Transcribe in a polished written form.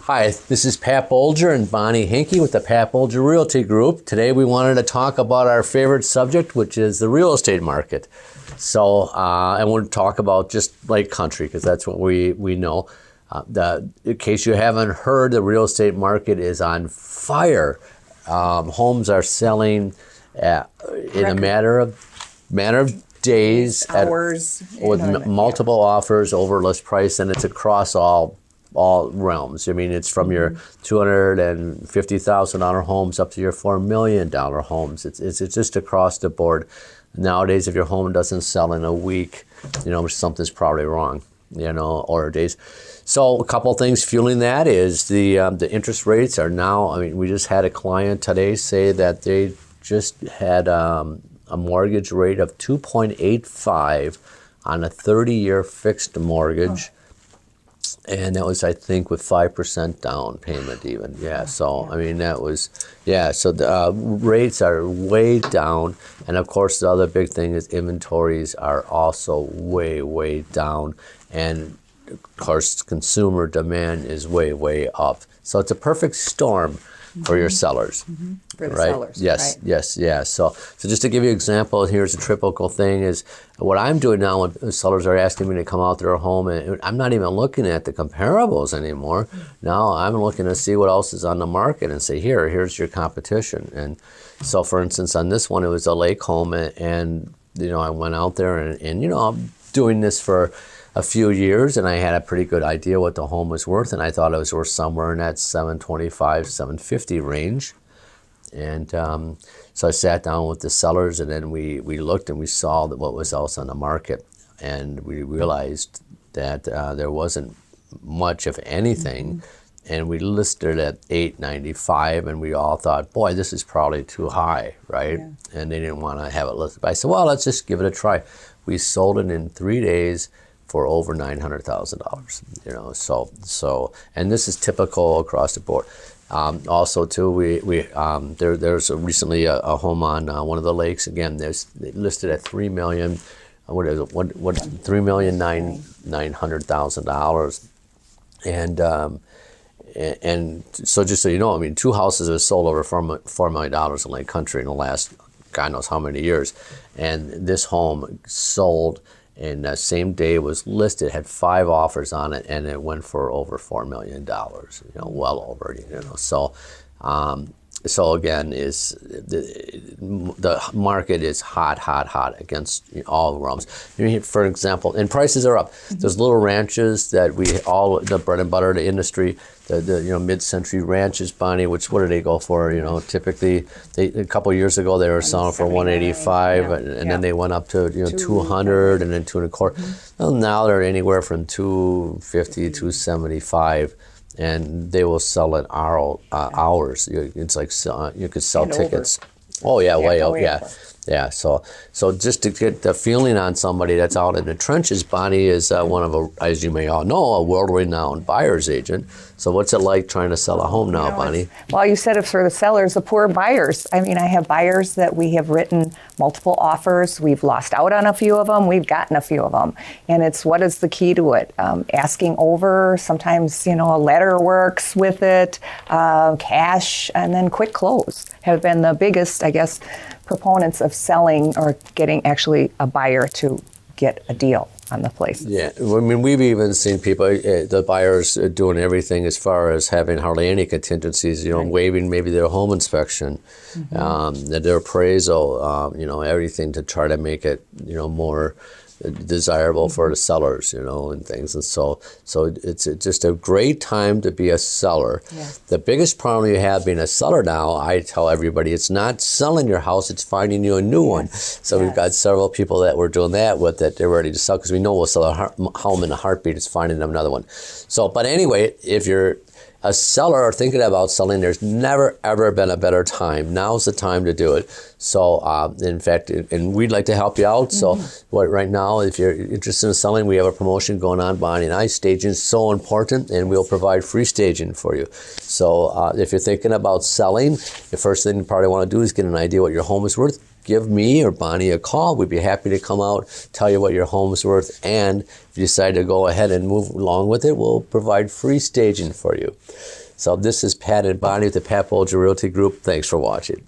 Hi, this is Pat Bolger and Bonnie Hinkey with the Pat Bolger Realty Group. Today we wanted to talk about our favorite subject, which is the real estate market. So, and we'll talk about just like country, because that's what we know. In case you haven't heard, the real estate market is on fire. Homes are selling in a matter of days, hours, with multiple offers over list price, and it's across all realms. I mean, it's from your $250,000 homes up to your $4 million homes. It's just across the board. Nowadays, if your home doesn't sell in a week, something's probably wrong, or days. So a couple things fueling that is the interest rates are now, we just had a client today say that they just had a mortgage rate of 2.85 on a 30-year fixed mortgage. Oh. And that was, I think, with 5% down payment even. Yeah, so, so the rates are way down. And, of course, the other big thing is inventories are also way, way down. And, of course, consumer demand is way, way up. So it's a perfect storm for your sellers. Mm-hmm. For the right? sellers, yes, right. Yes, yeah. So just to give you an example, here's a typical thing is what I'm doing now when sellers are asking me to come out to their home, and I'm not even looking at the comparables anymore. Now I'm looking to see what else is on the market and say, here's your competition. And so, for instance, on this one, it was a lake home, and I went out there and I'm doing this for a few years, and I had a pretty good idea what the home was worth, and I thought it was worth somewhere in that $725, $750 range. And so I sat down with the sellers, and then we looked and we saw what was else on the market, and we realized that there wasn't much of anything, and we listed it at $895, and we all thought, boy, this is probably too high, right? Yeah. And they didn't want to have it listed. But I said, well, let's just give it a try. We sold it in 3 days for over $900,000, so and this is typical across the board. Also, too, there's recently a home on one of the lakes. Again, they listed at $3 million. What is it? $3,900,000, and so just so you know, 2 houses have sold over $4 million in Lake Country in the last God knows how many years, and this home sold. And that same day it was listed, had 5 offers on it, and it went for over $4 million, well over, So again, is the market is hot against all realms. For example, and prices are up. There's little ranches that the bread and butter of the industry, the mid-century ranches, Bonnie, what do they go for? Typically, a couple of years ago they were selling for $185, and then they went up to $200, and then $225. Well, now they're anywhere from $250, $275. And they will sell it hours. It's like you could sell tickets. Oh yeah, way out. Yeah. So just to get the feeling on somebody that's out in the trenches, Bonnie is one of as you may all know, a world-renowned buyer's agent. So what's it like trying to sell a home now, Bonnie? Well, you said it for the sellers, the poor buyers. I have buyers that we have written multiple offers. We've lost out on a few of them. We've gotten a few of them. And it's what is the key to it? Asking over. Sometimes, a letter works with it. Cash and then quick close have been the biggest, I guess, proponents of selling or getting actually a buyer to get a deal on the place. Yeah, we've even seen people, the buyers doing everything as far as having hardly any contingencies, waiving maybe their home inspection, their appraisal, everything to try to make it, more desirable for the sellers, and things. And so it's just a great time to be a seller. Yeah. The biggest problem you have being a seller now, I tell everybody, it's not selling your house, it's finding you a new one. So we've got several people that we're doing that with, that they're ready to sell, because we know we'll sell a home in a heartbeat. It's finding them another one. So, but anyway, if you're a seller or thinking about selling, there's never, ever been a better time. Now's the time to do it. So, in fact, and we'd like to help you out. So, right now, if you're interested in selling, we have a promotion going on, Bonnie and I. Staging is so important, and we'll provide free staging for you. So, if you're thinking about selling, the first thing you probably want to do is get an idea what your home is worth. give me or Bonnie a call. We'd be happy to come out, tell you what your home's worth, and if you decide to go ahead and move along with it, we'll provide free staging for you. So this is Pat and Bonnie with the Pat Bolger Realty Group. Thanks for watching.